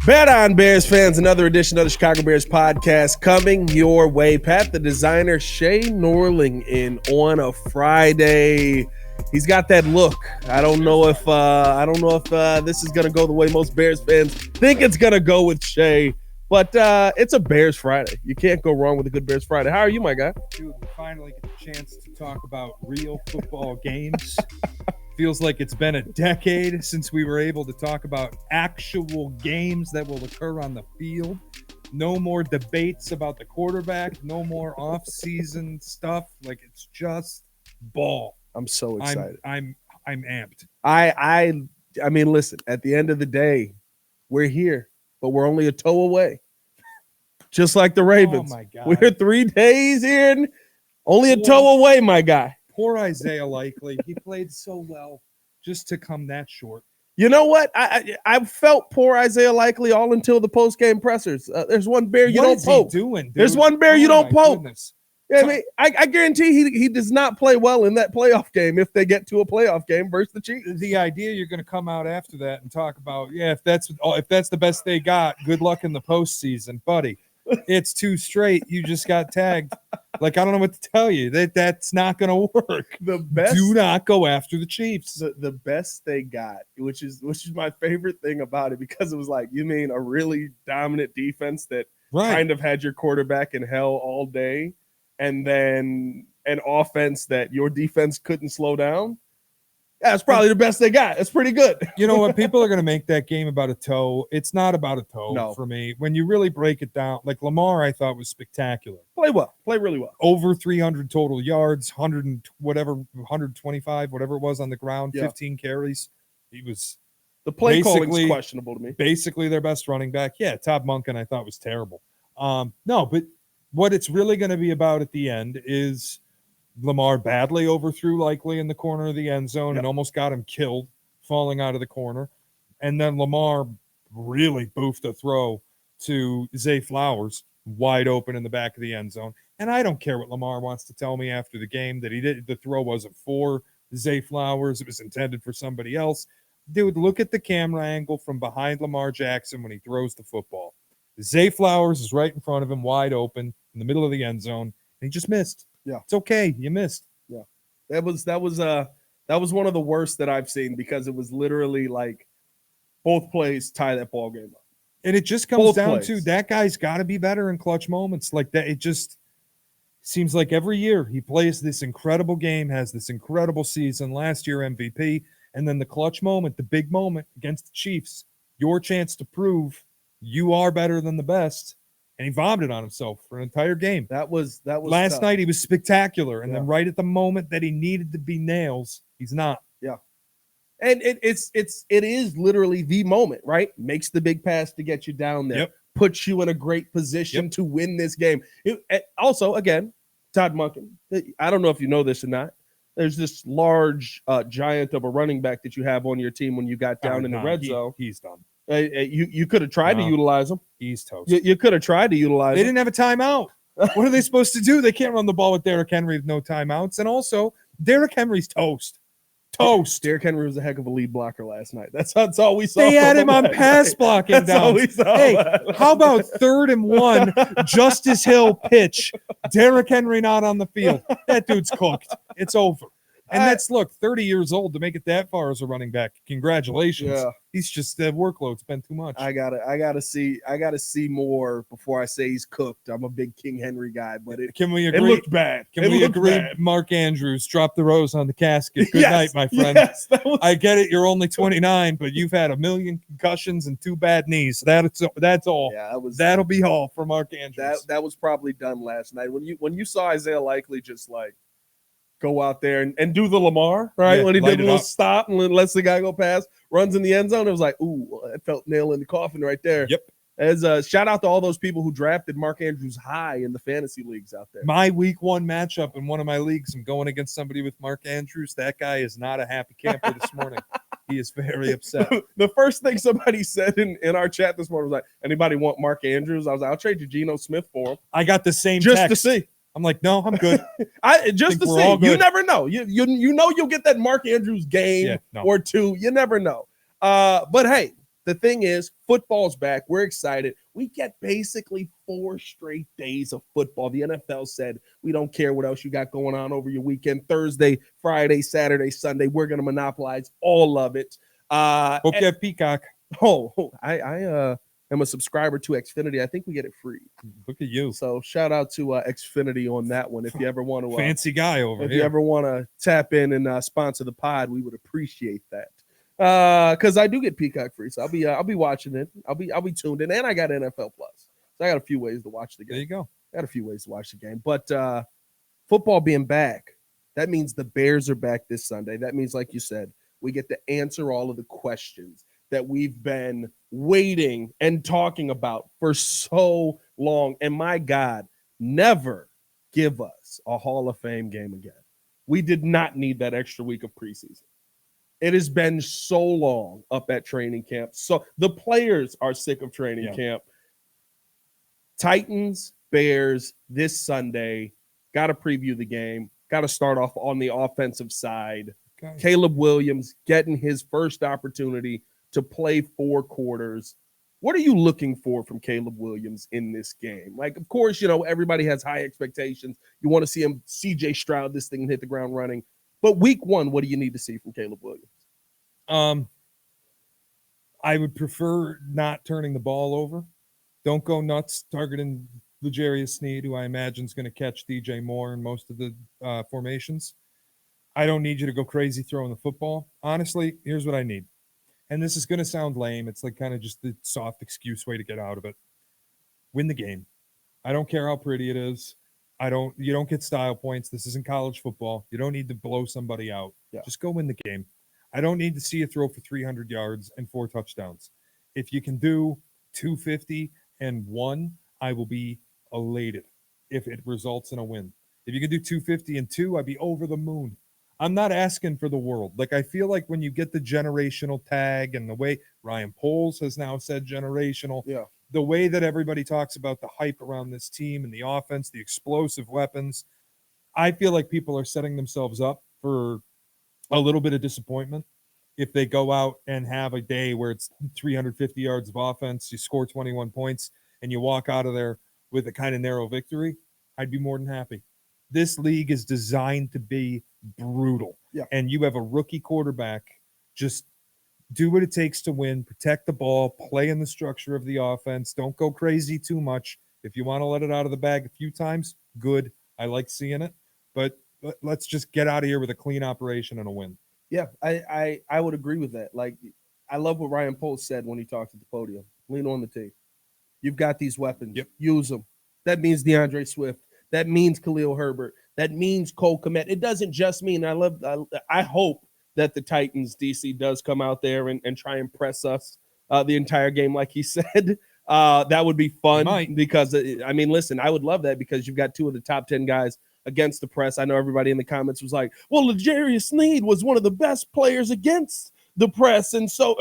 Bet on Bears fans, another edition of the Chicago Bears podcast coming your way. Pat, the designer, Shea Norling in on a Friday. He's got that look. I don't know if this is gonna go the way most Bears fans think it's gonna go with Shea, but it's a Bears Friday. You can't go wrong with a good Bears Friday. How are you, my guy? Dude, we finally get the chance to talk about real football games. Feels like it's been a decade since we were able to talk about actual games that will occur on the field. No more debates about the quarterback. No more off-season stuff. Like, it's just ball. I'm so excited. I'm amped. I mean, listen. At the end of the day, we're here, but we're only a toe away. Just like the Ravens. Oh my God. We're 3 days in, only a toe away, my guy. Poor Isaiah Likely. He played so well just to come that short. You know what? I felt poor Isaiah Likely all until the post-game pressers. There's one Bear you don't poke. What is he doing, dude? There's one Bear you don't poke. Goodness. Yeah, I mean, I guarantee he does not play well in that playoff game if they get to a playoff game versus the Chiefs. The idea you're going to come out after that and talk about, if that's the best they got, good luck in the postseason, buddy. It's 2 straight. You just got tagged. Like, I don't know what to tell you. That's not going to work. The best. Do not go after the Chiefs. The best they got, which is my favorite thing about it, because it was like, you mean a really dominant defense that kind of had your quarterback in hell all day, and then an offense that your defense couldn't slow down? Yeah, it's probably the best they got. It's pretty good. You know what? People are going to make that game about a toe. It's not about a toe for me. When you really break it down, like Lamar, I thought was spectacular. Play really well. Over 300 total yards, 125, whatever it was on the ground, 15 carries. He was the play calling's questionable to me. Basically their best running back. Yeah, Todd Monken I thought was terrible. No, but what it's really going to be about at the end is Lamar badly overthrew Likely in the corner of the end zone and almost got him killed falling out of the corner. And then Lamar really boofed a throw to Zay Flowers wide open in the back of the end zone. And I don't care what Lamar wants to tell me after the game, that the throw wasn't for Zay Flowers. It was intended for somebody else. Dude, look at the camera angle from behind Lamar Jackson when he throws the football. Zay Flowers is right in front of him, wide open in the middle of the end zone, and he just missed. Yeah, it's okay. You missed. Yeah, that was one of the worst that I've seen, because it was literally like both plays tie that ball game up. And it just comes down to that guy's got to be better in clutch moments like that. It just seems like every year he plays this incredible game, has this incredible season. Last year MVP, and then the clutch moment, the big moment against the Chiefs, your chance to prove you are better than the best. And he vomited on himself for an entire game. That was last tough. Night. He was spectacular, and then right at the moment that he needed to be nails, he's not. Yeah, and it is literally the moment, right? Makes the big pass to get you down there, puts you in a great position to win this game. Also, again, Todd Monken. I don't know if you know this or not. There's this large giant of a running back that you have on your team when you got down in the red zone. He's done. You could have tried to utilize him. He's toast. You could have tried to utilize him. They didn't have a timeout. What are they supposed to do? They can't run the ball with Derrick Henry with no timeouts. And also, Derrick Henry's toast. Toast. Derrick Henry was a heck of a lead blocker last night. That's all we saw. They had him on pass blocking down. Hey, how about 3rd and 1, Justice Hill pitch, Derrick Henry not on the field? That dude's cooked. It's over. And that's 30 years old to make it that far as a running back. Congratulations. Yeah. He's just the workload's been too much. I gotta see more before I say he's cooked. I'm a big King Henry guy, but can we agree? It looked bad. Can we agree? Bad. Mark Andrews dropped the rose on the casket. Good night, my friend. Yes, I get it. You're only 29, but you've had 1 million concussions and 2 bad knees. That's all. Yeah, that'll be all for Mark Andrews. That was probably done last night when you saw Isaiah Likely just like go out there and do the Lamar, right? When he did a little stop and lets the guy go past, runs in the end zone. It was like, ooh, I felt nail in the coffin right there. Yep. As a shout out to all those people who drafted Mark Andrews high in the fantasy leagues out there. My week 1 matchup in one of my leagues, I'm going against somebody with Mark Andrews. That guy is not a happy camper this morning. He is very upset. The first thing somebody said in our chat this morning was like, anybody want Mark Andrews? I was like, I'll trade you Geno Smith for him. I got the same just text. to see. I'm like, no, I'm good. Just to see. You never know. You know you'll get that Mark Andrews game or two. You never know. But hey, the thing is, football's back. We're excited. We get basically 4 straight days of football. The NFL said, we don't care what else you got going on over your weekend. Thursday, Friday, Saturday, Sunday, we're going to monopolize all of it. Hope you have Peacock. I am a subscriber to Xfinity. I think we get it free. Look at you. So shout out to Xfinity on that one. If you ever want to, fancy guy over if here. you ever want to tap in and sponsor the pod, we would appreciate that. Because I do get Peacock free, so I'll be watching it. I'll be tuned in, and I got NFL Plus, so I got a few ways to watch the game. There you go. I got a few ways to watch the game, but football being back, that means the Bears are back this Sunday. That means, like you said, we get to answer all of the questions that we've been waiting and talking about for so long. And my God, never give us a Hall of Fame game again. We did not need that extra week of preseason. It has been so long up at training camp. So the players are sick of training camp. Titans, Bears this Sunday. Got to preview the game. Got to start off on the offensive side. Okay. Caleb Williams getting his first opportunity to play 4 quarters. What are you looking for from Caleb Williams in this game? Like, of course, everybody has high expectations. You want to see him CJ Stroud this thing and hit the ground running. But week 1, what do you need to see from Caleb Williams? I would prefer not turning the ball over. Don't go nuts targeting L'Jarius Sneed, who I imagine is going to catch DJ Moore in most of the formations. I don't need you to go crazy throwing the football. Honestly, here's what I need. And this is going to sound lame. It's like kind of just the soft excuse way to get out of it. Win the game. I don't care how pretty it is. You don't get style points. This isn't college football. You don't need to blow somebody out. Yeah. Just go win the game. I don't need to see you throw for 300 yards and 4 touchdowns. If you can do 250 and 1, I will be elated if it results in a win. If you can do 250 and 2, I'd be over the moon. I'm not asking for the world. Like, I feel like when you get the generational tag and the way Ryan Poles has now said generational, the way that everybody talks about the hype around this team and the offense, the explosive weapons, I feel like people are setting themselves up for a little bit of disappointment if they go out and have a day where it's 350 yards of offense, you score 21 points, and you walk out of there with a kind of narrow victory. I'd be more than happy. This league is designed to be brutal. Yeah. And you have a rookie quarterback. Just do what it takes to win, protect the ball, play in the structure of the offense. Don't go crazy too much. If you want to let it out of the bag a few times, good. I like seeing it. But let's just get out of here with a clean operation and a win. Yeah, I would agree with that. Like, I love what Ryan Poles said when he talked at the podium. Lean on the tape. You've got these weapons. Yep. Use them. That means DeAndre Swift. That means Khalil Herbert. That means Cole Kmet. It doesn't just mean I hope that the Titans DC does come out there and try and press us the entire game, like he said. That would be fun because, listen, I would love that because you've got 2 of the top 10 guys against the press. I know everybody in the comments was like, well, L'Jarius Sneed was one of the best players against the press, and so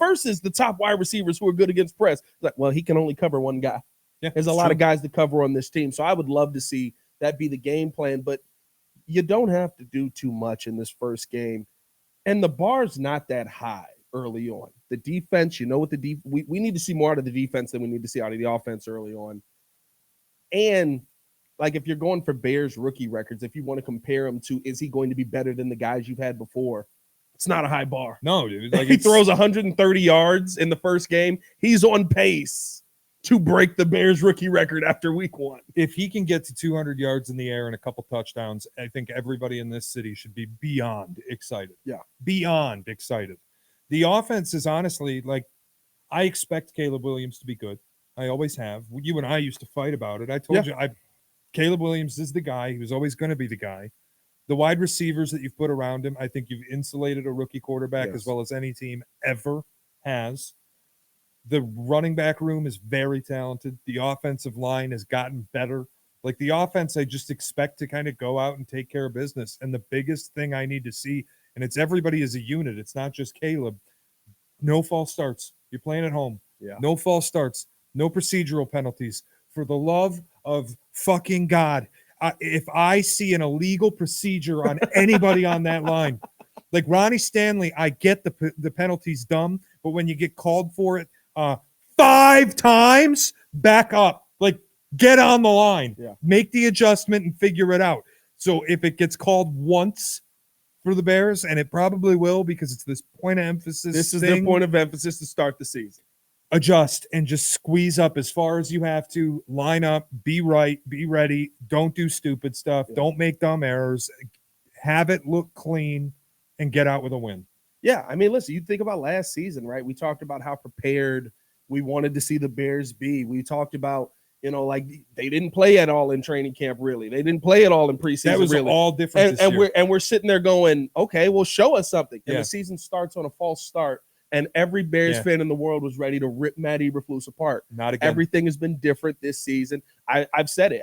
versus the top wide receivers who are good against press. Like, well, he can only cover one guy. Yeah, there's a lot of guys to cover on this team. So I would love to see that be the game plan, but you don't have to do too much in this first game. And the bar's not that high early on. The defense, what we need to see more out of the defense than we need to see out of the offense early on. And like, if you're going for Bears rookie records, if you want to compare him to, is he going to be better than the guys you've had before? It's not a high bar. No, dude. Like, he throws 130 yards in the first game. He's on pace to break the Bears rookie record after week 1. If he can get to 200 yards in the air and a couple touchdowns, I think everybody in this city should be beyond excited. Yeah. Beyond excited. The offense is honestly, like, I expect Caleb Williams to be good. I always have. You and I used to fight about it. I told you, Caleb Williams is the guy. He was always going to be the guy. The wide receivers that you've put around him, I think you've insulated a rookie quarterback as well as any team ever has. The running back room is very talented. The offensive line has gotten better. Like, the offense, I just expect to kind of go out and take care of business. And the biggest thing I need to see, and it's everybody as a unit, it's not just Caleb, no false starts. You're playing at home. Yeah. No false starts. No procedural penalties. For the love of fucking God, if I see an illegal procedure on anybody on that line, like Ronnie Stanley, I get the penalty's dumb, But when you get called for it 5 times, back up. Like, get on the line. Yeah. Make the adjustment and figure it out. So if it gets called once for the Bears, and it probably will because it's this point of emphasis. This is their point of emphasis to start the season. Adjust and just squeeze up as far as you have to. Line up, be right, be ready. Don't do stupid stuff. Yeah. Don't make dumb errors. Have it look clean and get out with a win. Yeah, I mean, listen, you think about last season, right? We talked about how prepared we wanted to see the Bears be. We talked about, like they didn't play at all in training camp, really. They didn't play at all in preseason. That was really. all different. And we're sitting there going, okay, well, show us something. And Yeah. the season starts on a false start, and every Bears fan in the world was ready to rip Matt Eberflus apart. Not again. Everything has been different this season. I've said it.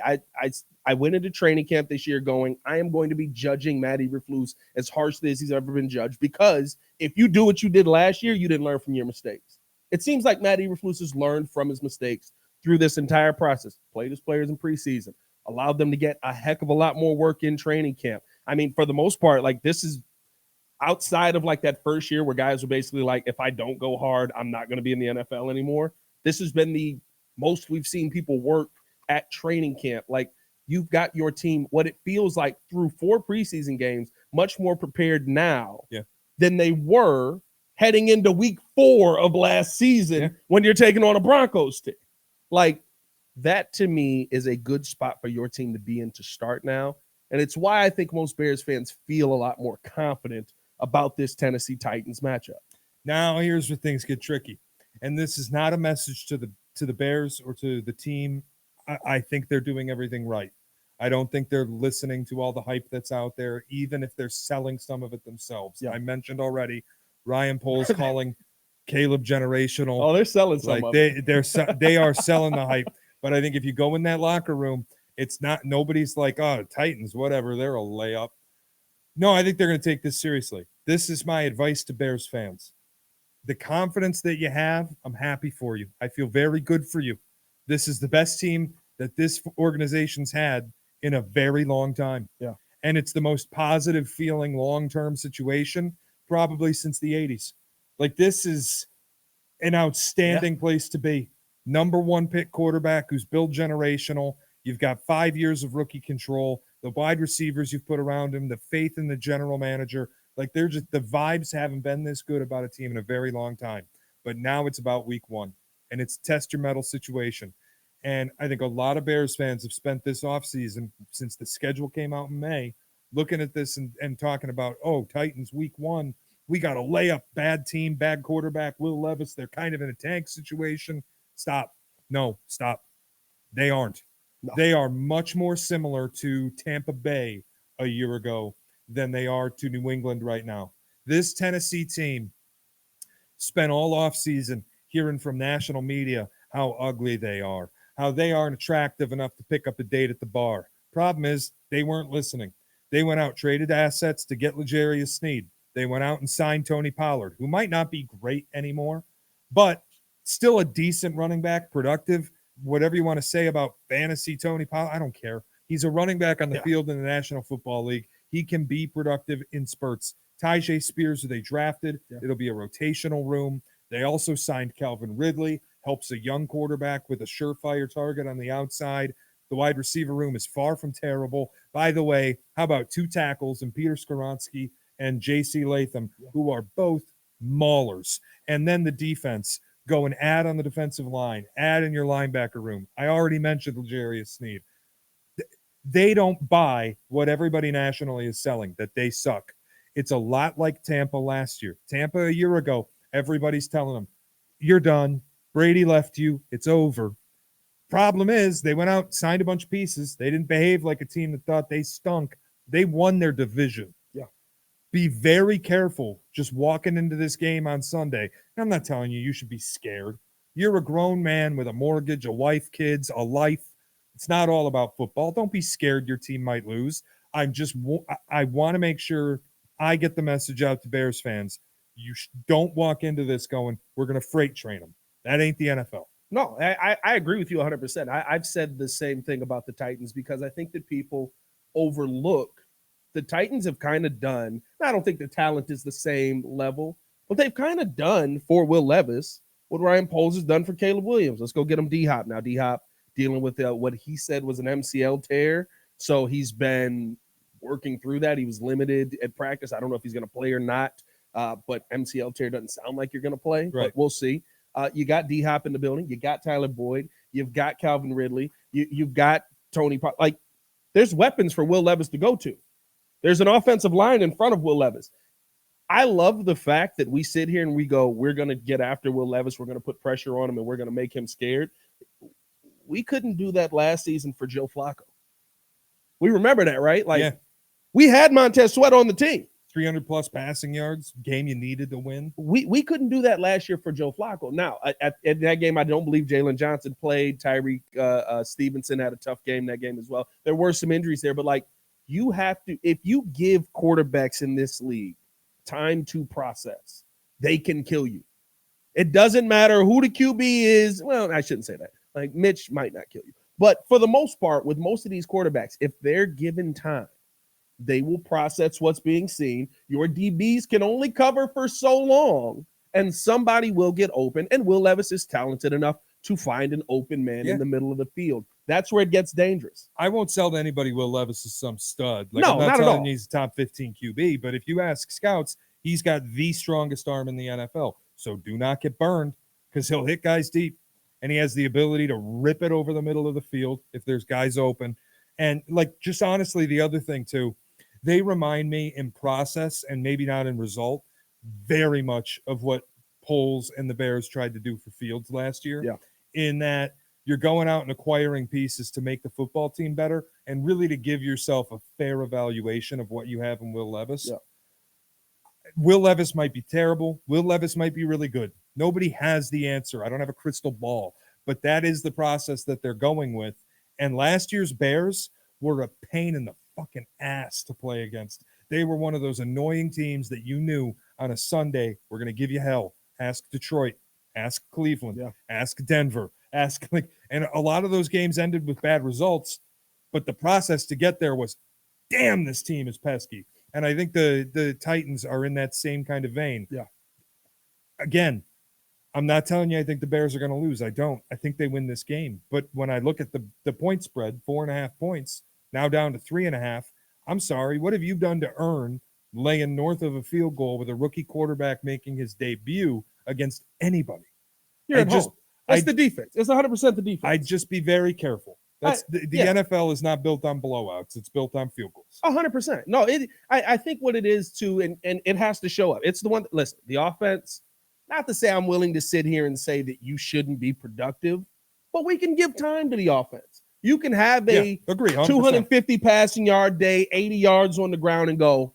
I went into training camp this year going, I am going to be judging Matt Eberflus as harshly as he's ever been judged, because if you do what you did last year, you didn't learn from your mistakes. It seems like Matt Eberflus has learned from his mistakes through this entire process. Played his players in preseason, allowed them to get a heck of a lot more work in training camp. I mean, for the most part, like, this is outside of like that first year where guys were basically like, if I don't go hard, I'm not going to be in the NFL anymore. This has been the most we've seen people work at training camp. Like, you've got your team, what it feels like through 4 preseason games, much more prepared now than they were heading into week 4 of last season when you're taking on a Broncos team. Like, that to me is a good spot for your team to be in to start now. And it's why I think most Bears fans feel a lot more confident about this Tennessee Titans matchup. Now, here's where things get tricky. And this is not a message to the Bears or to the team. I think they're doing everything right. I don't think they're listening to all the hype that's out there, even if they're selling some of it themselves. Yeah. I mentioned already Ryan Poles calling Caleb generational. Oh, they're selling some of it. They are selling the hype. But I think if you go in that locker room, it's not, nobody's like, oh, Titans, whatever, they're a layup. No, I think they're going to take this seriously. This is my advice to Bears fans. The confidence that you have, I'm happy for you. I feel very good for you. This is the best team that this organization's had in a very long time. Yeah. And it's the most positive feeling long-term situation probably since the 80s. Like, this is an outstanding place to be. Number 1 pick quarterback who's built generational. You've got 5 years of rookie control, the wide receivers you've put around him, the faith in the general manager. Like, they're just, the vibes haven't been this good about a team in a very long time. But now it's about week 1, and it's test your mettle situation. And I think a lot of Bears fans have spent this offseason, since the schedule came out in May, looking at this and talking about, oh, Titans week 1, we got a layup, bad team, bad quarterback, Will Levis, they're kind of in a tank situation. Stop. No, stop. They aren't. No. They are much more similar to Tampa Bay a year ago than they are to New England right now. This Tennessee team spent all offseason hearing from national media how ugly they are, how they aren't attractive enough to pick up a date at the bar. Problem is, they weren't listening. They went out, traded assets to get L'Jarius Sneed. They went out and signed Tony Pollard, who might not be great anymore, but still a decent running back, productive. Whatever you want to say about fantasy Tony Pollard, I don't care. He's a running back on the field in the National Football League. He can be productive in spurts. Tyjae Spears, who they drafted, it'll be a rotational room. They also signed Calvin Ridley, helps a young quarterback with a surefire target on the outside. The wide receiver room is far from terrible. By the way, how about 2 tackles in Peter Skoronski and J.C. Latham, who are both maulers? And then the defense. Go and add on the defensive line, add in your linebacker room. I already mentioned L'Jarius Sneed. They don't buy what everybody nationally is selling, that they suck. It's a lot like Tampa last year. Tampa a year ago, everybody's telling them, you're done. Brady left you. It's over. Problem is, they went out, signed a bunch of pieces. They didn't behave like a team that thought they stunk. They won their division. Be very careful just walking into this game on Sunday. I'm not telling you should be scared. You're a grown man with a mortgage, a wife, kids, a life. It's not all about football. Don't be scared your team might lose. I want to make sure I get the message out to Bears fans. You don't walk into this going, we're going to freight train them. That ain't the NFL. No, I agree with you 100%. I've said the same thing about the Titans because I think that people overlook the Titans have kind of done. I don't think the talent is the same level, what they've kind of done for Will Levis, what Ryan Poles has done for Caleb Williams. Let's go get him D-Hop. Now, D-Hop dealing with what he said was an MCL tear. So he's been working through that. He was limited at practice. I don't know if he's going to play or not, but MCL tear doesn't sound like you're going to play, right. But we'll see. You got D-Hop in the building. You got Tyler Boyd. You've got Calvin Ridley. You've got Tony. Like, there's weapons for Will Levis to go to. There's an offensive line in front of Will Levis. I love the fact that we sit here and we go, we're going to get after Will Levis. We're going to put pressure on him and we're going to make him scared. We couldn't do that last season for Joe Flacco. We remember that, right? Like, we had Montez Sweat on the team. 300 plus passing yards, game you needed to win. We couldn't do that last year for Joe Flacco. Now, at that game, I don't believe Jalen Johnson played. Tyreek Stevenson had a tough game that game as well. There were some injuries there, but like, you have to, if you give quarterbacks in this league time to process, they can kill you. It doesn't matter who the QB is. Well, I shouldn't say that. Like, Mitch might not kill you. But for the most part, with most of these quarterbacks, if they're given time, they will process what's being seen. Your DBs can only cover for so long, and somebody will get open. And Will Levis is talented enough to find an open man in the middle of the field. That's where it gets dangerous. I won't sell to anybody Will Levis is some stud. Like, no, I'm not at telling all. you he's a top 15 QB, but if you ask scouts, he's got the strongest arm in the NFL. So do not get burned, because he'll hit guys deep, and he has the ability to rip it over the middle of the field if there's guys open. And, like, just honestly, the other thing too, they remind me in process and maybe not in result very much of what Poles and the Bears tried to do for Fields last year. Yeah. In that you're going out and acquiring pieces to make the football team better and really to give yourself a fair evaluation of what you have in Will Levis. Yeah. Will Levis might be terrible. Will Levis might be really good. Nobody has the answer. I don't have a crystal ball, but that is the process that they're going with. And last year's Bears were a pain in the fucking ass to play against. They were one of those annoying teams that you knew on a Sunday were going to give you hell. Ask Detroit, ask Cleveland, ask Denver, and a lot of those games ended with bad results, but the process to get there was, damn, this team is pesky. And I think the Titans are in that same kind of vein. Yeah. Again, I'm not telling you I think the Bears are going to lose. I don't. I think they win this game. But when I look at the point spread, 4.5 points, now down to 3.5, I'm sorry. What have you done to earn laying north of a field goal with a rookie quarterback making his debut against anybody? You're at home. That's the defense. It's 100% the defense. I'd just be very careful. That's the NFL is not built on blowouts. It's built on field goals. 100%. No, I think what it is too, and it has to show up. It's the one that, listen, the offense, not to say I'm willing to sit here and say that you shouldn't be productive, but we can give time to the offense. You can have a 250 passing yard day, 80 yards on the ground, and go,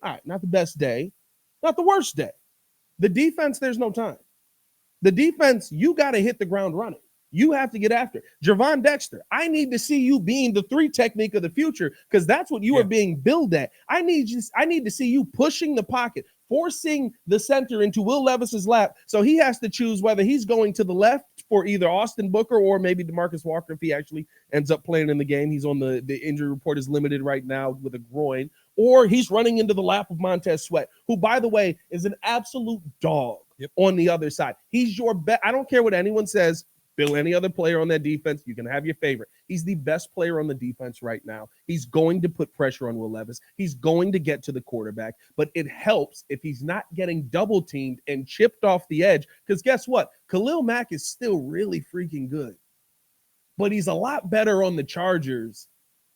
all right, not the best day, not the worst day. The defense, there's no time. The defense, you got to hit the ground running. You have to get after it. Javon Dexter, I need to see you being the 3 technique of the future, because that's what you are being billed at. I need to see you pushing the pocket, forcing the center into Will Levis's lap, so he has to choose whether he's going to the left for either Austin Booker or maybe DeMarcus Walker if he actually ends up playing in the game. He's on the injury report is limited right now with a groin, or he's running into the lap of Montez Sweat, who, by the way, is an absolute dog on the other side. He's your best. I don't care what anyone says. Bill, any other player on that defense, you can have your favorite. He's the best player on the defense right now. He's going to put pressure on Will Levis. He's going to get to the quarterback, but it helps if he's not getting double teamed and chipped off the edge, because guess what? Khalil Mack is still really freaking good, but he's a lot better on the Chargers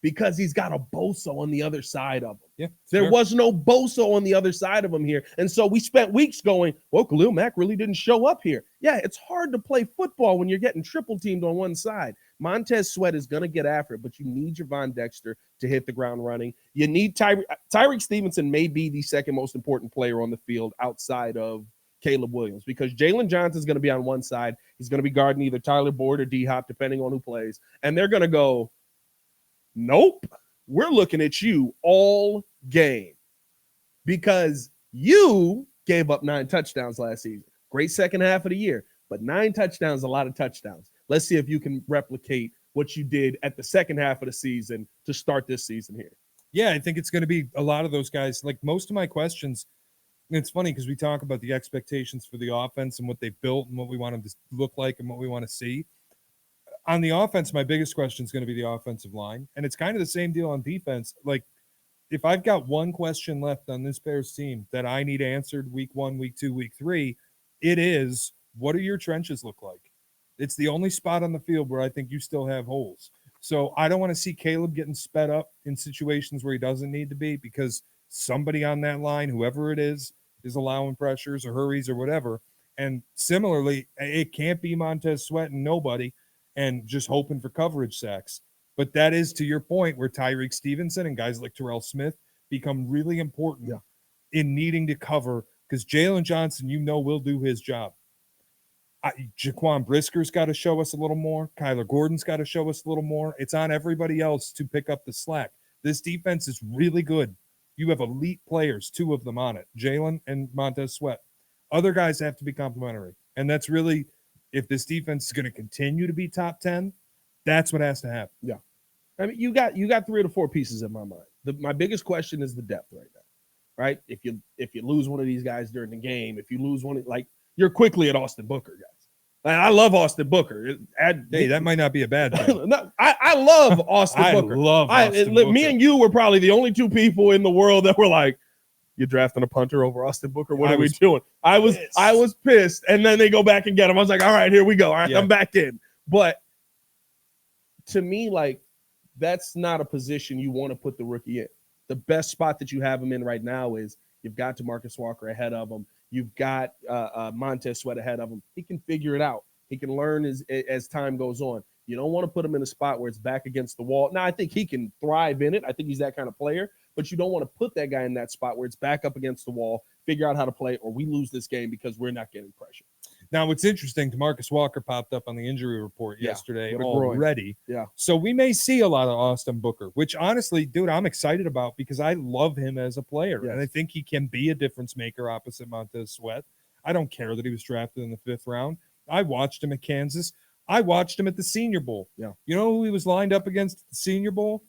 because he's got a Bosa on the other side of him. Yeah, there was no Bosa on the other side of him here. And so we spent weeks going, well, Khalil Mack really didn't show up here. Yeah, it's hard to play football when you're getting triple teamed on one side. Montez Sweat is going to get after it, but you need Javon Dexter to hit the ground running. You need Tyreek Stevenson may be the second most important player on the field outside of Caleb Williams, because Jalen Johnson's going to be on one side. He's going to be guarding either Tyler Boyd or D-Hop, depending on who plays. And they're going to go, nope, we're looking at you all game, because you gave up 9 touchdowns last season. Great second half of the year, but 9 touchdowns, a lot of touchdowns. Let's see if you can replicate what you did at the second half of the season to start this season here. Yeah, I think it's going to be a lot of those guys. Like, most of my questions It's funny because we talk about the expectations for the offense and what they built and what we want them to look like and what we want to see. On the offense, my biggest question is going to be the offensive line. And it's kind of the same deal on defense. Like, if I've got one question left on this Bears team that I need answered week 1, week 2, week 3, it is, what do your trenches look like? It's the only spot on the field where I think you still have holes. So I don't want to see Caleb getting sped up in situations where he doesn't need to be, because somebody on that line, whoever it is allowing pressures or hurries or whatever. And similarly, it can't be Montez Sweat and nobody and just hoping for coverage sacks. But that is, to your point, where Tyreek Stevenson and guys like Terrell Smith become really important in needing to cover, because Jalen Johnson, will do his job. Jaquan Brisker's got to show us a little more. Kyler Gordon's got to show us a little more. It's on everybody else to pick up the slack. This defense is really good. You have elite players, 2 of them on it, Jalen and Montez Sweat. Other guys have to be complimentary. And that's really, if this defense is going to continue to be top 10, that's what has to happen. Yeah. I mean, you got 3 or 4 pieces in my mind. My biggest question is the depth right now, right? If you lose one of these guys during the game, if you lose one, like, you're quickly at Austin Booker, guys. And I love Austin Booker. Hey, that might not be a bad thing. No, I love Austin Booker. Booker. Me and you were probably the only 2 people in the world that were like, "You're drafting a punter over Austin Booker? What are we doing?" I was pissed, and then they go back and get him. I was like, "All right, here we go. All right, I'm back in." But to me, like, that's not a position you want to put the rookie in. The best spot that you have him in right now is you've got DeMarcus Walker ahead of him. You've got Montez Sweat ahead of him. He can figure it out. He can learn as time goes on. You don't want to put him in a spot where it's back against the wall. Now, I think he can thrive in it. I think he's that kind of player. But you don't want to put that guy in that spot where it's back up against the wall, figure out how to play, or we lose this game because we're not getting pressure. Now, what's interesting, DeMarcus Walker popped up on the injury report yesterday already. Yeah. So we may see a lot of Austin Booker, which honestly, dude, I'm excited about because I love him as a player. Yes. And I think he can be a difference maker opposite Montez Sweat. I don't care that he was drafted in the 5th round. I watched him at Kansas. I watched him at the Senior Bowl. Yeah. You know who he was lined up against at the Senior Bowl?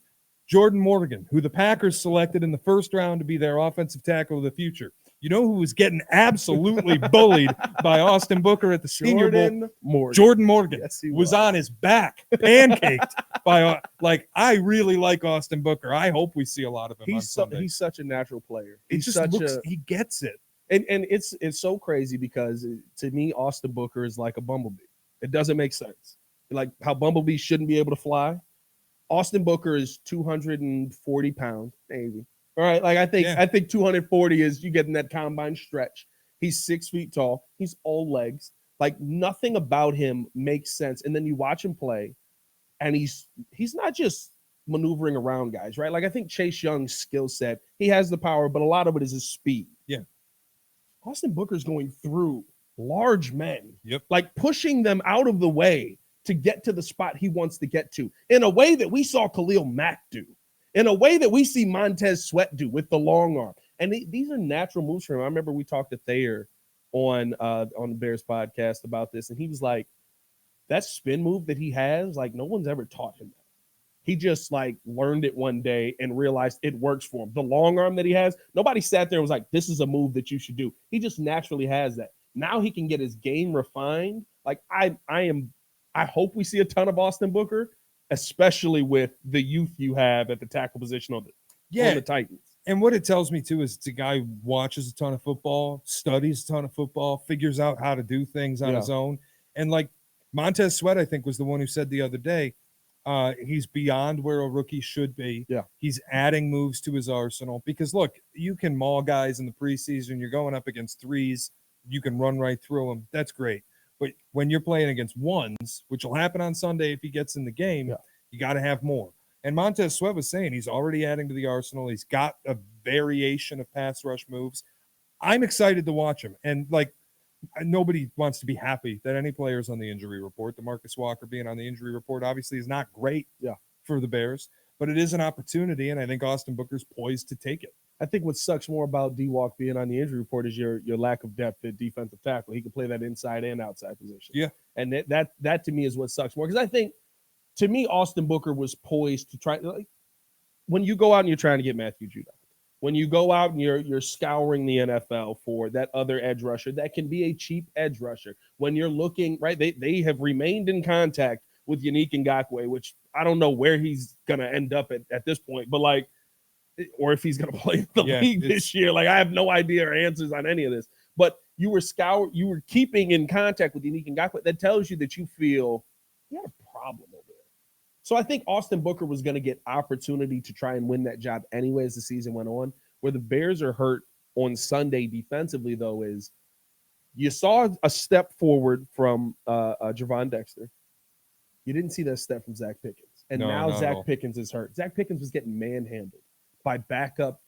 Jordan Morgan, who the Packers selected in the 1st round to be their offensive tackle of the future. You know who was getting absolutely bullied by Austin Booker at the Senior Bowl? Jordan Morgan. Yes, was on his back, pancaked by I really like Austin Booker. I hope we see a lot of him on Sunday. He's such a natural player. He gets it. And it's so crazy because to me, Austin Booker is like a bumblebee. It doesn't make sense. Like how bumblebees shouldn't be able to fly. Austin Booker is 240 pounds, maybe. All right, like I think 240 is you getting that combine stretch. He's 6 feet tall. He's all legs. Like nothing about him makes sense. And then you watch him play, and he's not just maneuvering around guys, right? Like I think Chase Young's skill set, he has the power, but a lot of it is his speed. Yeah. Austin Booker's going through large men, Yep. like pushing them out of the way to get to the spot he wants to get to in a way that we saw Khalil Mack do, in a way that we see Montez Sweat do with the long arm. And these are natural moves for him. I remember we talked to Thayer on the Bears podcast about this, and he was like, that spin move that he has, like no one's ever taught him that. He just like learned it one day and realized it works for him. The long arm that he has, nobody sat there and was like, this is a move that you should do. He just naturally has that. Now he can get his game refined. Like I hope we see a ton of Austin Booker, especially with the youth you have at the tackle position on the Titans. And what it tells me too is it's a guy who watches a ton of football, studies a ton of football, figures out how to do things on his own. And like Montez Sweat, I think, was the one who said the other day, he's beyond where a rookie should be. Yeah. He's adding moves to his arsenal because look, you can maul guys in the preseason. You're going up against threes. You can run right through them. That's great. But when you're playing against ones, which will happen on Sunday if he gets in the game, you got to have more. And Montez Sweat was saying he's already adding to the arsenal. He's got a variation of pass rush moves. I'm excited to watch him. And like, nobody wants to be happy that any player's on the injury report. DeMarcus Walker being on the injury report obviously is not great for the Bears, but it is an opportunity, and I think Austin Booker's poised to take it. I think what sucks more about D-Walk being on the injury report is your lack of depth at defensive tackle. He can play that inside and outside position. Yeah. And that to me is what sucks more. Because I think, to me, Austin Booker was poised to try. Like, when you go out and you're trying to get Matthew Judon, When you go out and you're scouring the NFL for that other edge rusher, that can be a cheap edge rusher. When you're looking, right, they have remained in contact with Yannick Ngakoue, which I don't know where he's gonna end up at this point, but like, or if he's gonna play in the league this year. Like, I have no idea or answers on any of this. But you were keeping in contact with Yannick Ngakoue. That tells you that you feel you had a problem over there. So I think Austin Booker was going to get opportunity to try and win that job anyway as the season went on. Where the Bears are hurt on Sunday defensively, though, is you saw a step forward from Javon Dexter. You didn't see that step from Zach Pickens. And now Zach Pickens is hurt. Zach Pickens was getting manhandled by backup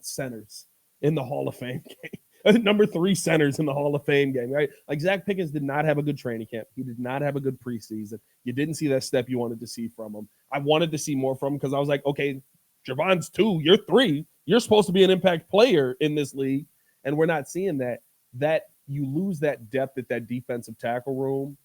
centers in the Hall of Fame game. Number 3 centers in the Hall of Fame game, right? Like, Zach Pickens did not have a good training camp. He did not have a good preseason. You didn't see that step you wanted to see from him. I wanted to see more from him because I was like, okay, Javon's 2, you're 3. You're supposed to be an impact player in this league, and we're not seeing that. That you lose that depth at that defensive tackle room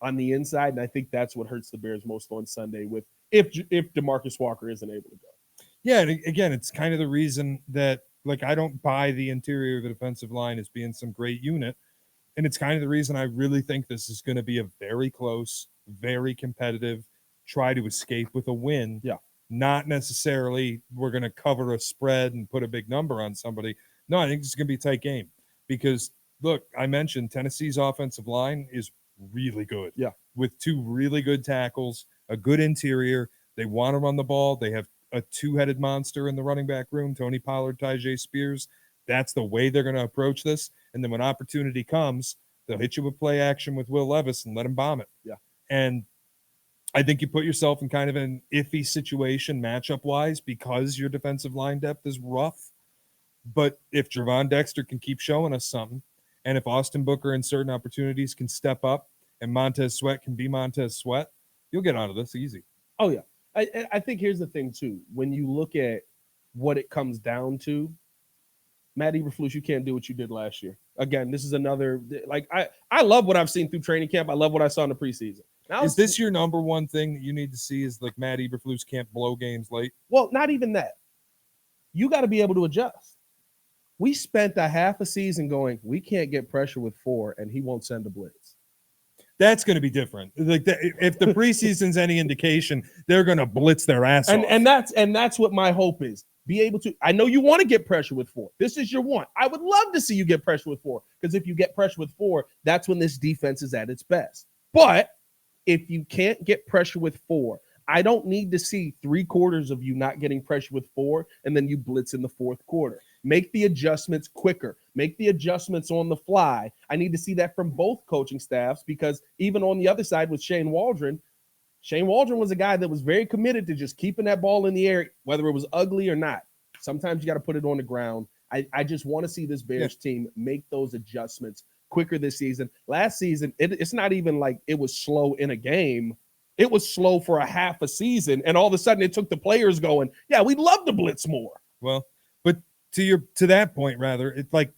on the inside, and I think that's what hurts the Bears most on Sunday with if DeMarcus Walker isn't able to go. Yeah, and again, it's kind of the reason that, like, I don't buy the interior of the defensive line as being some great unit. And it's kind of the reason I really think this is going to be a very close, very competitive, try to escape with a win. Yeah. Not necessarily we're going to cover a spread and put a big number on somebody. No, I think it's going to be a tight game because, look, I mentioned Tennessee's offensive line is really good. Yeah. With 2 really good tackles, a good interior. They want to run the ball. They have a 2-headed monster in the running back room, Tony Pollard, Tyjae Spears. That's the way they're going to approach this. And then when opportunity comes, they'll hit you with play action with Will Levis and let him bomb it. Yeah. And I think you put yourself in kind of an iffy situation matchup-wise because your defensive line depth is rough. But if Javon Dexter can keep showing us something, and if Austin Booker in certain opportunities can step up and Montez Sweat can be Montez Sweat, you'll get out of this easy. Oh, yeah. I think here's the thing, too. When you look at what it comes down to, Matt Eberflus, you can't do what you did last year. Again, this is another – like, I love what I've seen through training camp. I love what I saw in the preseason. Now, is this your number one thing that you need to see is, like, Matt Eberflus can't blow games late? Well, not even that. You got to be able to adjust. We spent a half a season going, we can't get pressure with 4, and he won't send a blitz. That's going to be different. Like, if the preseason's any indication, they're going to blitz their ass off. And that's what my hope is. Be able to. I know you want to get pressure with 4. This is your want. I would love to see you get pressure with 4 because if you get pressure with 4, that's when this defense is at its best. But if you can't get pressure with 4, I don't need to see 3 quarters of you not getting pressure with 4 and then you blitz in the 4th quarter. Make the adjustments quicker. Make the adjustments on the fly. I need to see that from both coaching staffs because even on the other side with Shane Waldron was a guy that was very committed to just keeping that ball in the air, whether it was ugly or not. Sometimes you got to put it on the ground. I just want to see this Bears team make those adjustments quicker this season. Last season, it's not even like it was slow in a game. It was slow for a half a season, and all of a sudden it took the players going, yeah, we'd love to blitz more. Well, but to that point, rather, it's like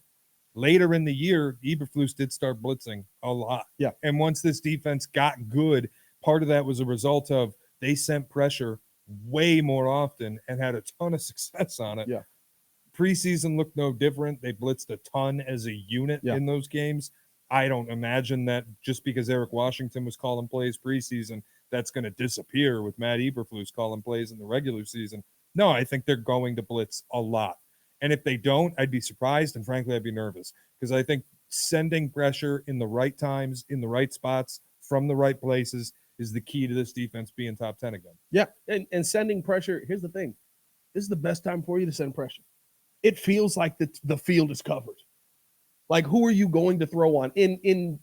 later in the year, Eberflus did start blitzing a lot. Yeah. And once this defense got good, part of that was a result of they sent pressure way more often and had a ton of success on it. Yeah. Preseason looked no different. They blitzed a ton as a unit in those games. I don't imagine that just because Eric Washington was calling plays preseason, that's going to disappear with Matt Eberflus calling plays in the regular season. No, I think they're going to blitz a lot. And if they don't, I'd be surprised, and frankly, I'd be nervous because I think sending pressure in the right times, in the right spots, from the right places is the key to this defense being top 10 again. Yeah, and sending pressure, here's the thing. This is the best time for you to send pressure. It feels like the field is covered. Like, who are you going to throw on? In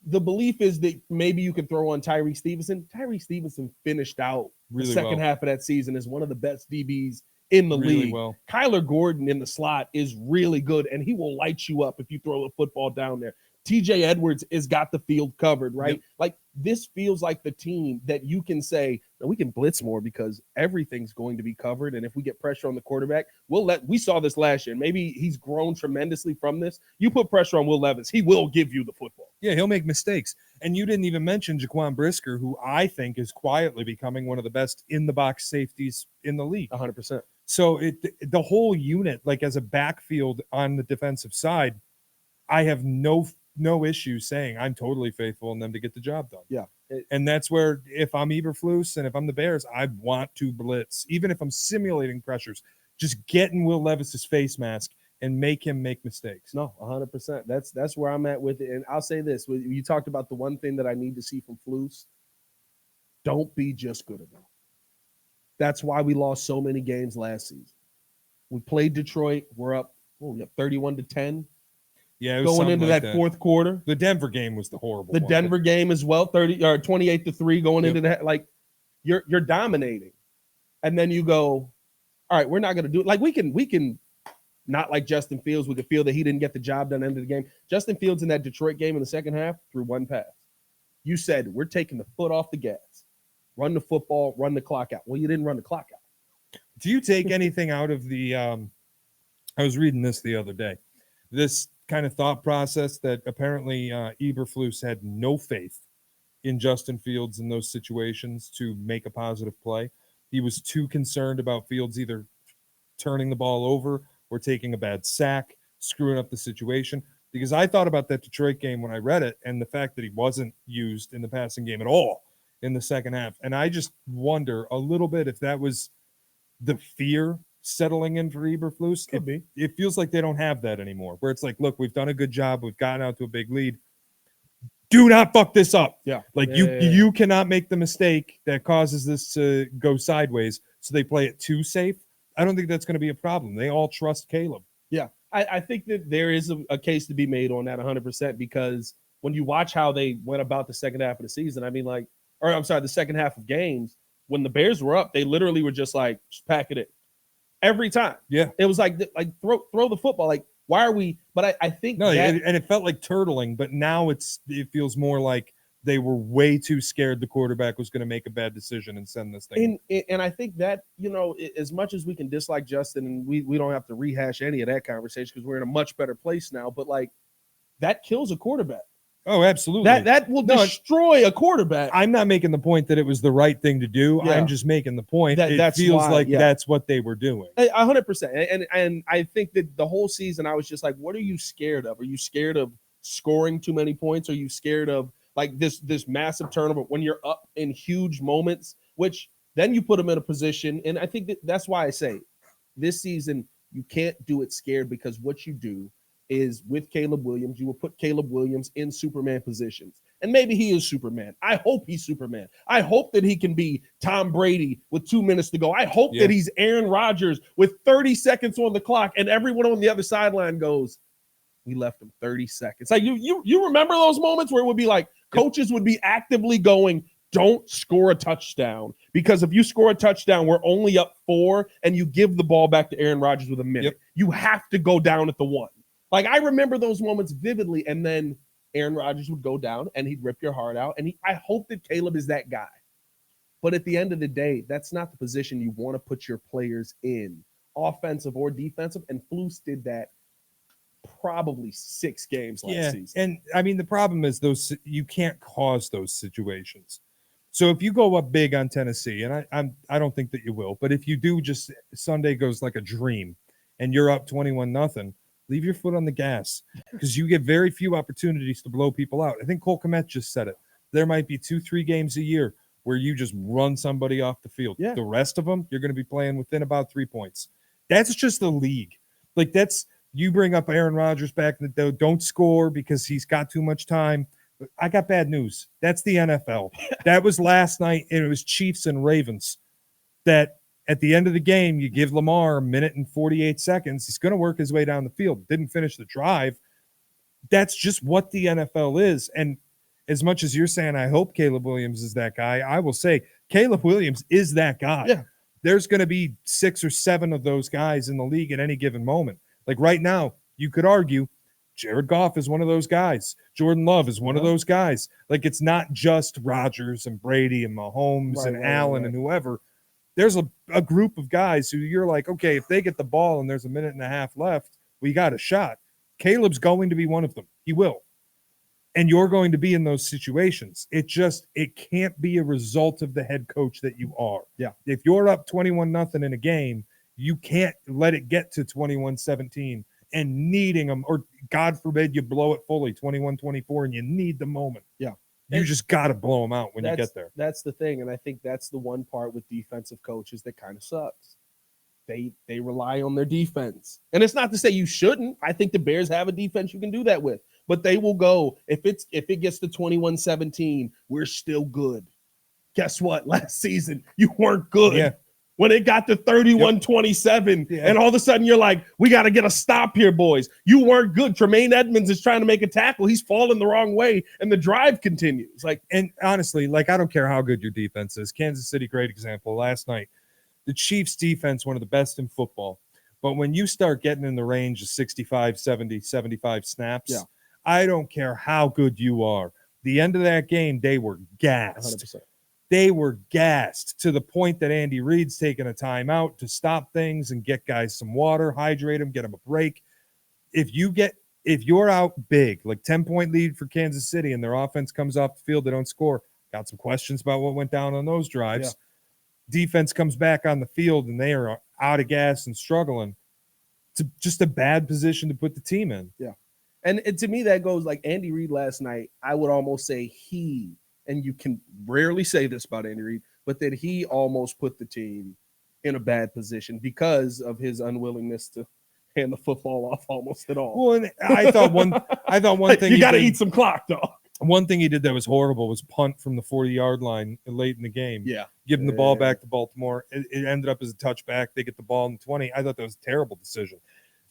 the belief is that maybe you can throw on Tyree Stevenson. Tyree Stevenson finished out the second half of that season as one of the best DBs in the league. Well. Kyler Gordon in the slot is really good, and he will light you up if you throw a football down there. TJ Edwards has got the field covered, right? Yep. Like, this feels like the team that you can say, no, we can blitz more because everything's going to be covered. And if we get pressure on the quarterback, we saw this last year. Maybe he's grown tremendously from this. You put pressure on Will Levis, he will give you the football. Yeah, he'll make mistakes. And you didn't even mention Jaquan Brisker, who I think is quietly becoming one of the best in-the-box safeties in the league. 100%. So the whole unit, like as a backfield on the defensive side, I have no issue saying I'm totally faithful in them to get the job done. Yeah. And that's where, if I'm Eberflus and if I'm the Bears, I want to blitz. Even if I'm simulating pressures, just get in Will Levis's face mask and make him make mistakes. No, 100%. That's where I'm at with it. And I'll say this. You talked about the one thing that I need to see from Flus. Don't be just good enough. That's why we lost so many games last season. We played Detroit. We're up 31-10. Yeah, going into like that fourth quarter. The Denver game was the horrible one. Denver game as well, 28-3 going into that. Like, you're dominating. And then you go, all right, we're not going to do it. Like, we can not like Justin Fields. We could feel that he didn't get the job done at the end of the game. Justin Fields in that Detroit game in the second half threw one pass. You said, we're taking the foot off the gas. Run the football, run the clock out. Well, you didn't run the clock out. Do you take anything out of the I was reading this the other day. This kind of thought process that apparently Eberflus had no faith in Justin Fields in those situations to make a positive play. He was too concerned about Fields either turning the ball over or taking a bad sack, screwing up the situation. Because I thought about that Detroit game when I read it and the fact that he wasn't used in the passing game at all in the second half. And I just wonder a little bit if that was the fear settling in for Eberflus. It feels like they don't have that anymore, where it's like, look, we've done a good job. We've gotten out to a big lead. Do not fuck this up. Yeah. Like you cannot make the mistake that causes this to go sideways. So they play it too safe. I don't think that's going to be a problem. They all trust Caleb. Yeah. I think that there is a case to be made on that 100%, because when you watch how they went about the second half of the season, the second half of games, when the Bears were up, they literally were just like, just pack it in. Every time. Yeah. It was like throw the football. Like, why are we? But I think and it felt like turtling, but now it feels more like they were way too scared the quarterback was going to make a bad decision and send this thing. And I think that, as much as we can dislike Justin, and we don't have to rehash any of that conversation because we're in a much better place now, but like, that kills a quarterback. Oh, absolutely. That will destroy a quarterback. I'm not making the point that it was the right thing to do. Yeah. I'm just making the point that it feels that's what they were doing. 100%. And I think that the whole season I was just like, what are you scared of? Are you scared of scoring too many points? Are you scared of like this massive turnover when you're up in huge moments, which then you put them in a position? And I think that's why I say this season you can't do it scared, because what you do is with Caleb Williams, you will put Caleb Williams in Superman positions. And maybe he is Superman. I hope he's Superman. I hope that he can be Tom Brady with 2 minutes to go. I hope that he's Aaron Rodgers with 30 seconds on the clock, and everyone on the other sideline goes, we left him 30 seconds. Like you remember those moments where it would be like coaches would be actively going, don't score a touchdown, because if you score a touchdown, we're only up 4 and you give the ball back to Aaron Rodgers with a minute. You have to go down at the 1. Like, I remember those moments vividly, and then Aaron Rodgers would go down, and he'd rip your heart out, and I hope that Caleb is that guy. But at the end of the day, that's not the position you want to put your players in, offensive or defensive, and Flus did that probably 6 games last season. And, I mean, the problem is you can't cause those situations. So if you go up big on Tennessee, and I don't think that you will, but if you do, just Sunday goes like a dream, and you're up 21-0, leave your foot on the gas, because you get very few opportunities to blow people out. I think Cole Kmet just said it. There might be 2-3 games a year where you just run somebody off the field. Yeah. The rest of them, you're going to be playing within about 3 points. That's just the league. Like, you bring up Aaron Rodgers back in the don't score because he's got too much time. I got bad news. That's the NFL. That was last night, and it was Chiefs and Ravens. That at the end of the game, you give Lamar a minute and 48 seconds. He's going to work his way down the field. Didn't finish the drive. That's just what the NFL is. And as much as you're saying, I hope Caleb Williams is that guy, I will say Caleb Williams is that guy. Yeah. There's going to be 6 or 7 of those guys in the league at any given moment. Like right now, you could argue Jared Goff is one of those guys. Jordan Love is one of those guys. Like, it's not just Rodgers and Brady and Mahomes and Allen and whoever. There's a group of guys who you're like, okay, if they get the ball and there's a minute and a half left, we got a shot. Caleb's going to be one of them. He will. And you're going to be in those situations. It can't be a result of the head coach that you are. Yeah. If you're up 21-0 in a game You can't let it get to 21-17 and needing them, or God forbid you blow it fully 21-24 and you need the moment. Yeah. You just got to blow them out when you get there. That's the thing. And I think that's the one part with defensive coaches that kind of sucks. They rely on their defense. And it's not to say you shouldn't. I think the Bears have a defense you can do that with. But they will go, if it gets to 21-17, we're still good. Guess what? Last season, you weren't good. Yeah. When it got to 31-27, and all of a sudden you're like, we got to get a stop here, boys. You weren't good. Tremaine Edmonds is trying to make a tackle. He's falling the wrong way, and the drive continues. And honestly, I don't care how good your defense is. Kansas City, great example. Last night, the Chiefs' defense, one of the best in football. But when you start getting in the range of 65, 70, 75 snaps, I don't care how good you are. The end of that game, they were gassed. 100%. They were gassed to the point that Andy Reid's taking a timeout to stop things and get guys some water, hydrate them, get them a break. If you're out big, 10-point lead for Kansas City, and their offense comes off the field, they don't score. Got some questions about what went down on those drives. Yeah. Defense comes back on the field, and they are out of gas and struggling. It's just a bad position to put the team in. Yeah. And to me, that goes like Andy Reid last night. I would almost say and you can rarely say this about Andy Reid, but that he almost put the team in a bad position because of his unwillingness to hand the football off almost at all. Well, and I thought one thing you got to eat some clock, dog. One thing he did that was horrible was punt from the 40-yard line late in the game. Yeah. Giving the ball back to Baltimore. It ended up as a touchback. They get the ball in the 20. I thought that was a terrible decision.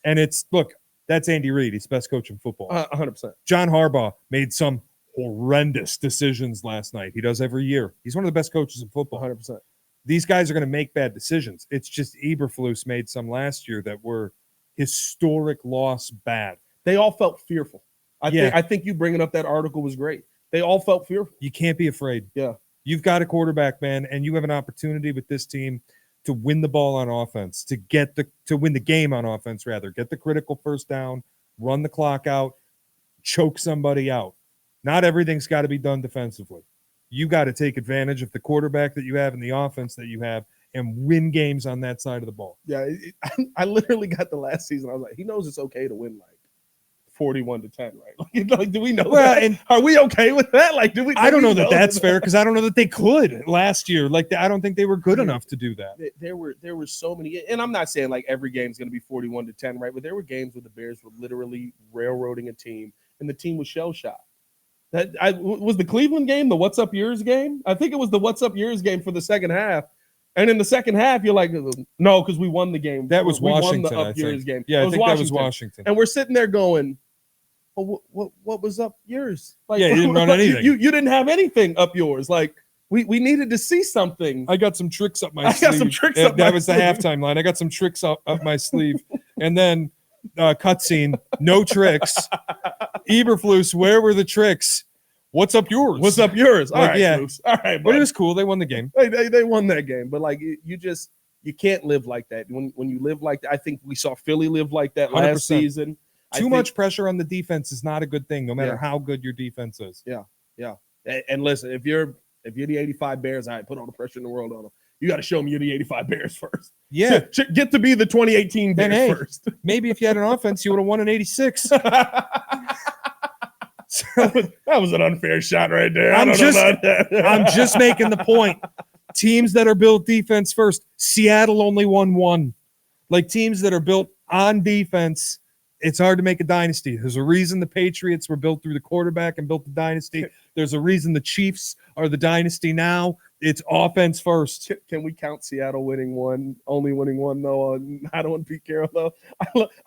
And that's Andy Reid. He's the best coach in football. 100%. John Harbaugh made some horrendous decisions last night. He does every year. He's one of the best coaches in football. 100%. These guys are going to make bad decisions. It's just Eberflus made some last year that were historic loss bad. They all felt fearful. I think you bringing up that article was great. They all felt fearful. You can't be afraid. Yeah. You've got a quarterback, man, and you have an opportunity with this team to win the ball on offense, to win the game on offense, rather. Get the critical first down, run the clock out, choke somebody out. Not everything's got to be done defensively. You got to take advantage of the quarterback that you have and the offense that you have and win games on that side of the ball. Yeah, I literally got the last season. I was like, he knows it's okay to win 41-10, right? Do we know that? And are we okay with that? I don't know that that's fair because I don't know that they could last year. I don't think they were good enough to do that. There were so many, and I'm not saying every game's going to be 41-10, right? But there were games where the Bears were literally railroading a team, and the team was shell-shocked. Was the Cleveland game the What's Up Yours game? I think it was the What's Up Yours game for the second half. And in the second half, you're like, no, because we won the game. That was Washington. We won the Up Yours game. Yeah, I think that was Washington. And we're sitting there going, well, what was up yours? You didn't run anything. You didn't have anything up yours. We needed to see something. I got some tricks up my sleeve. That was the halftime line. I got some tricks up my sleeve. And then cutscene, no tricks. Eberflus, where were the tricks? What's up yours? What's up yours? All right, yeah. Flus. All right, but it was cool. They won the game. They won that game. But you can't live like that. When you live like that, I think we saw Philly live like that 100%. Last season. Too much pressure on the defense is not a good thing, no matter how good your defense is. Yeah. And listen, if you're the 85 Bears, all right, put all the pressure in the world on them. You got to show them you're the 85 Bears first. Yeah. Get to be the 2018 Bears first. Maybe if you had an offense, you would have won in 86. That was an unfair shot right there. I'm just making the point. Teams that are built defense first. Seattle only won one. Teams that are built on defense, it's hard to make a dynasty. There's a reason the Patriots were built through the quarterback and built the dynasty. There's a reason the Chiefs are the dynasty now. It's offense first. Can we count Seattle only winning one, though? I don't want Pete Carroll, though.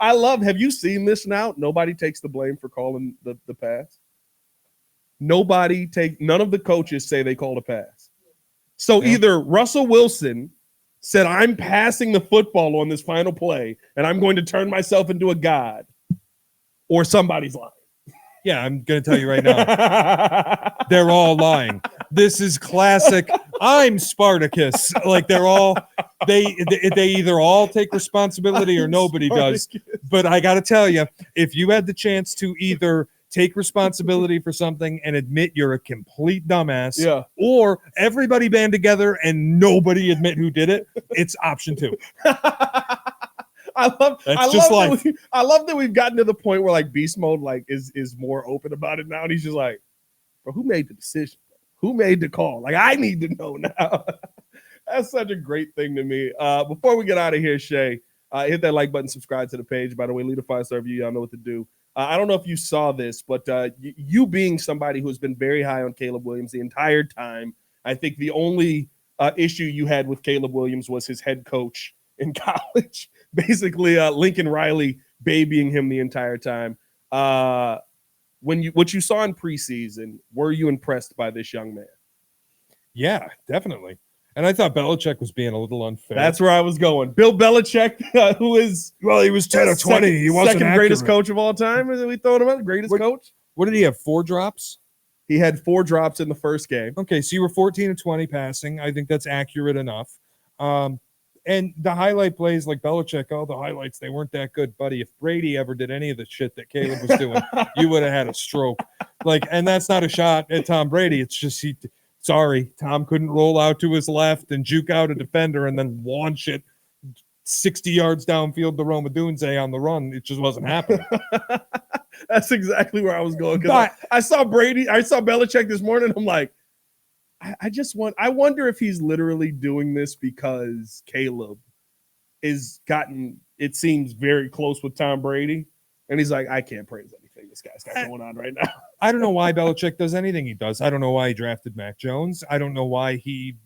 I love, have you seen this now? Nobody takes the blame for calling the pass. None of the coaches say they called a pass. So either Russell Wilson said, I'm passing the football on this final play, and I'm going to turn myself into a god, or somebody's lying. Yeah, I'm going to tell you right now. They're all lying. This is classic. I'm Spartacus. They either all take responsibility or nobody does. But I got to tell you, if you had the chance to either take responsibility for something and admit you're a complete dumbass. Yeah. Or everybody band together and nobody admit who did it. It's option 2. I love that we've gotten to the point where like beast mode like is more open about it now, and he's just like, bro, who made the decision? Who made the call? Like, I need to know now. That's such a great thing to me. Before we get out of here, Shea, hit that like button, subscribe to the page. By the way, leave a 5-star review. Y'all know what to do. I don't know if you saw this, but you being somebody who's been very high on Caleb Williams the entire time, I think the only issue you had with Caleb Williams was his head coach in college. Basically, Lincoln Riley babying him the entire time. What you saw in preseason, were you impressed by this young man? Yeah, definitely. And I thought Belichick was being a little unfair. That's where I was going. Bill Belichick, who is he was 10 or 20. He wasn't second greatest coach of all time. Is we throwing him out? Greatest coach? What did he have? 4 drops? He had 4 drops in the first game. Okay, so you were 14 and 20 passing. I think that's accurate enough. And the highlight plays like Belichick, the highlights, they weren't that good, buddy. If Brady ever did any of the shit that Caleb was doing, you would have had a stroke. And that's not a shot at Tom Brady. It's just Tom couldn't roll out to his left and juke out a defender and then launch it 60 yards downfield to Roma Dunze on the run. It just wasn't happening. That's exactly where I was going. I saw Belichick this morning. I'm like, I wonder if he's literally doing this because Caleb is gotten, it seems, very close with Tom Brady. And he's like, I can't praise anything this guy's got going on right now. I don't know why Belichick does anything he does. I don't know why he drafted Mac Jones. I don't know why he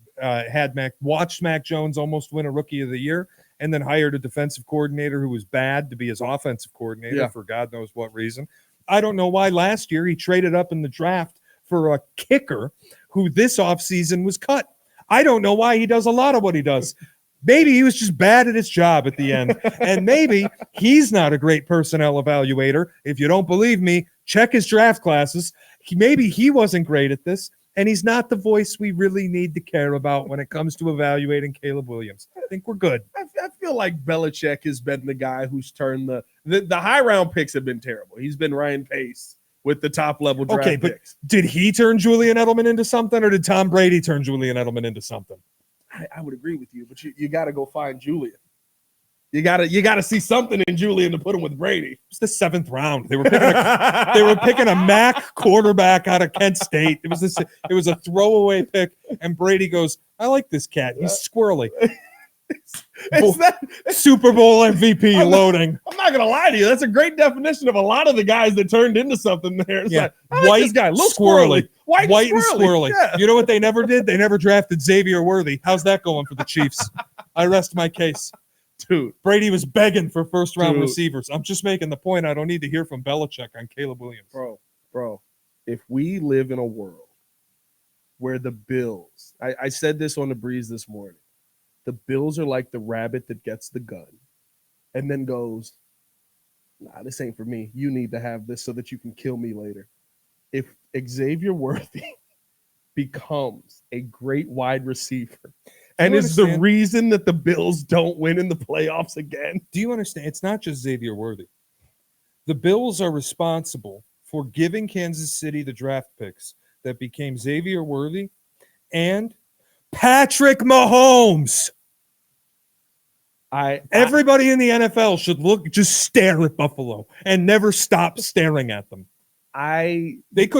watched Mac Jones almost win a Rookie of the Year and then hired a defensive coordinator who was bad to be his offensive coordinator for God knows what reason. I don't know why last year he traded up in the draft for a kicker who this offseason was cut. I don't know why he does a lot of what he does. Maybe he was just bad at his job at the end. And maybe he's not a great personnel evaluator. If you don't believe me, check his draft classes. Maybe he wasn't great at this, and he's not the voice we really need to care about when it comes to evaluating Caleb Williams. I think we're good. I feel like Belichick has been the guy who's turned the high round picks have been terrible. He's been Ryan Pace with the top level draft picks. Did he turn Julian Edelman into something, or did Tom Brady turn Julian Edelman into something? I would agree with you, but you got to go find Julian. You got to see something in Julian to put him with Brady. It's the 7th round. They were picking a MAC quarterback out of Kent State. It was a throwaway pick, and Brady goes, "I like this cat. He's squirrely." Super Bowl MVP loading. I'm not gonna lie to you. That's a great definition of a lot of the guys that turned into something there. It's like, white this guy looks squirrely. White and squirrely. Yeah. You know what they never did? They never drafted Xavier Worthy. How's that going for the Chiefs? I rest my case. Dude, Brady was begging for first-round receivers. I'm just making the point. I don't need to hear from Belichick on Caleb Williams. Bro, if we live in a world where the Bills, I said this on the breeze this morning, the Bills are like the rabbit that gets the gun and then goes, nah, this ain't for me. You need to have this so that you can kill me later. If Xavier Worthy becomes a great wide receiver and is the reason that the Bills don't win in the playoffs again. Do you understand? It's not just Xavier Worthy. The Bills are responsible for giving Kansas City the draft picks that became Xavier Worthy and Patrick Mahomes. Everybody in the NFL should just stare at Buffalo and never stop staring at them. They've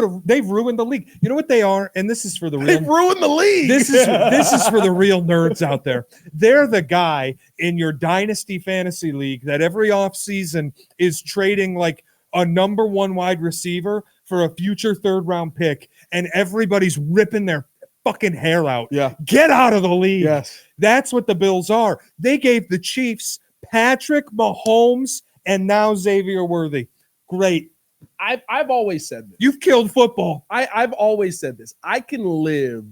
ruined the league. You know what they are? And this is for the real. They've ruined the league. This is for the real nerds out there. They're the guy in your dynasty fantasy league that every offseason is trading like a number 1 wide receiver for a future 3rd round pick, and everybody's ripping their fucking hair out. Yeah. Get out of the league. Yes. That's what the Bills are. They gave the Chiefs Patrick Mahomes and now Xavier Worthy. Great. I've always said this. You've killed football. I've always said this. I can live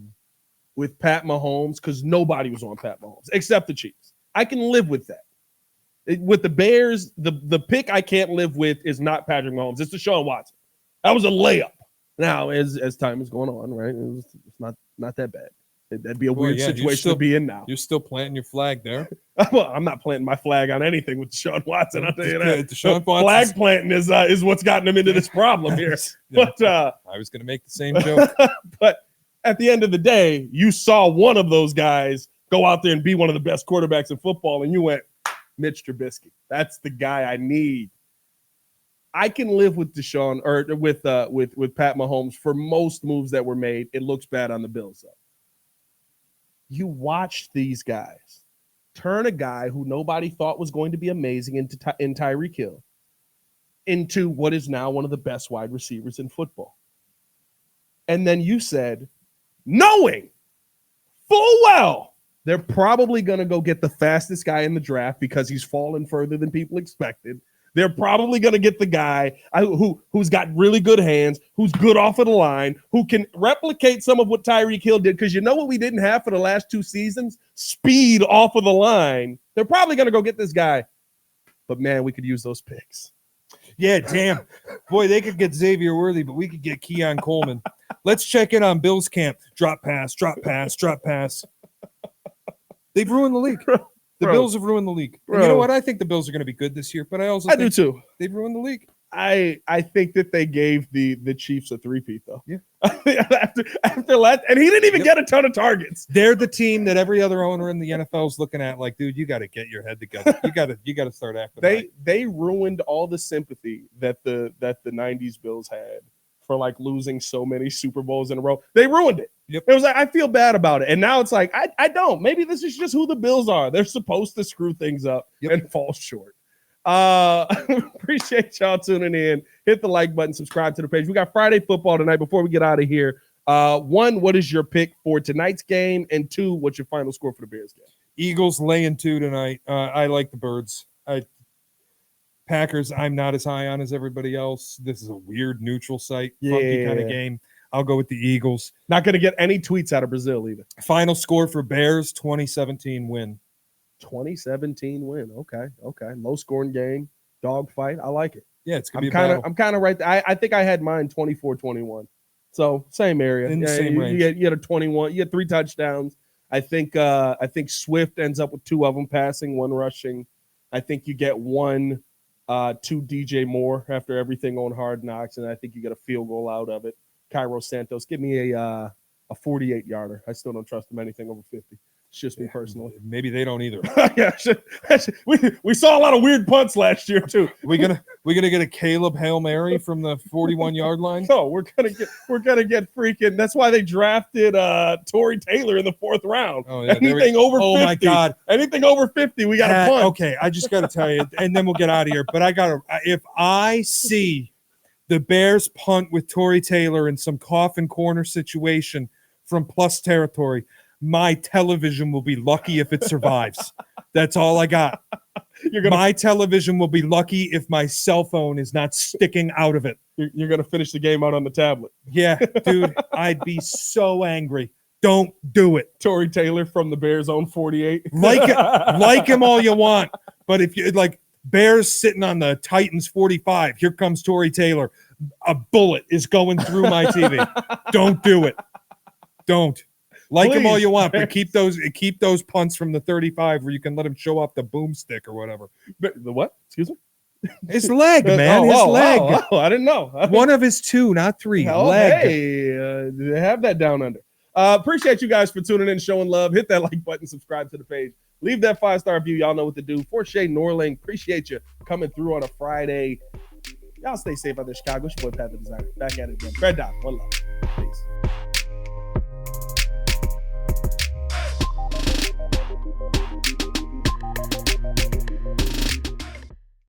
with Pat Mahomes because nobody was on Pat Mahomes except the Chiefs. I can live with that. With the Bears, the pick I can't live with is not Patrick Mahomes. It's Deshaun Watson. That was a layup. Now, as time is going on, right, it's not that bad. That'd be a weird situation to be in now. You're still planting your flag there. Well, I'm not planting my flag on anything with Deshaun Watson. I'll tell you that. Deshaun Watson flag planting is what's gotten him into this problem here. But I was going to make the same joke. But at the end of the day, you saw one of those guys go out there and be one of the best quarterbacks in football, and you went, Mitch Trubisky. That's the guy I need. I can live with Deshaun or with Pat Mahomes for most moves that were made. It looks bad on the Bills, though. You watch these guys turn a guy who nobody thought was going to be amazing in Tyreek Hill into what is now one of the best wide receivers in football. And then you said, knowing full well they're probably going to go get the fastest guy in the draft because he's fallen further than people expected. They're probably going to get the guy who's got really good hands, who's good off of the line, who can replicate some of what Tyreek Hill did. Because you know what we didn't have for the last 2 seasons? Speed off of the line. They're probably going to go get this guy. But, man, we could use those picks. Yeah, damn. Boy, they could get Xavier Worthy, but we could get Keon Coleman. Let's check in on Bills camp. Drop pass, drop pass, drop pass. They've ruined the league. The Bills have ruined the league. And you know what? I think the Bills are going to be good this year, but I do too. They've ruined the league. I think that they gave the Chiefs a three-peat, though. Yeah. after last, and he didn't even get a ton of targets. They're the team that every other owner in the NFL is looking at like, dude, you got to get your head together. You got to start acting right. They ruined all the sympathy that the 90s Bills had for like losing so many Super Bowls in a row. They ruined it. Yep. It was like, I feel bad about it. And now it's like, I don't. Maybe this is just who the Bills are. They're supposed to screw things up and fall short. Appreciate y'all tuning in. Hit the like button, subscribe to the page. We got Friday football tonight. Before we get out of here, 1, what is your pick for tonight's game? And 2, what's your final score for the Bears game? Eagles laying 2 tonight. I like the Birds. Packers, I'm not as high on as everybody else. This is a weird neutral site, funky kind of game. I'll go with the Eagles. Not going to get any tweets out of Brazil either. Final score for Bears, 2017 win. 2017 win. Okay. Low scoring game, dogfight. I like it. Yeah, it's gonna be I'm kind of right there. I think I had mine 24-21. So same area. In the same range. You had a 21. You had 3 touchdowns. I think Swift ends up with 2 of them passing, 1 rushing. I think you get 1 to DJ Moore after everything on Hard Knocks, and I think you get a field goal out of it. Cairo Santos, give me a 48-yarder. I still don't trust him anything over 50. It's just me personally. Maybe they don't either. Yeah, we saw a lot of weird punts last year too. we gonna get a Caleb Hail Mary from the 41-yard line? No, we're gonna get freaking. That's why they drafted Tory Taylor in the 4th round. Oh, yeah, anything over 50. Oh my God, anything over 50, we got to punt. Okay, I just got to tell you, and then we'll get out of here. But if I see the Bears punt with Tory Taylor in some coffin corner situation from plus territory, my television will be lucky if it survives. That's all I got. My television will be lucky if my cell phone is not sticking out of it. You're going to finish the game out on the tablet. Yeah, dude, I'd be so angry. Don't do it. Tory Taylor from the Bears' own 48. Like him all you want. But if you like Bears sitting on the Titans 45, here comes Tory Taylor. A bullet is going through my TV. Don't do it. Don't. Like them all you want, but keep those punts from the 35 where you can let them show off the boomstick or whatever. The what? Excuse me? His leg, man. His leg. I didn't know. One of his 2, not 3. Leg. Hey, they have that down under. Appreciate you guys for tuning in, showing love. Hit that like button, subscribe to the page. Leave that 5-star review. Y'all know what to do. For Shea Norling, appreciate you coming through on a Friday. Y'all stay safe out there, Chicago. It's your boy, Pat the Designer. Back at it again. Red Dot. One love. Peace.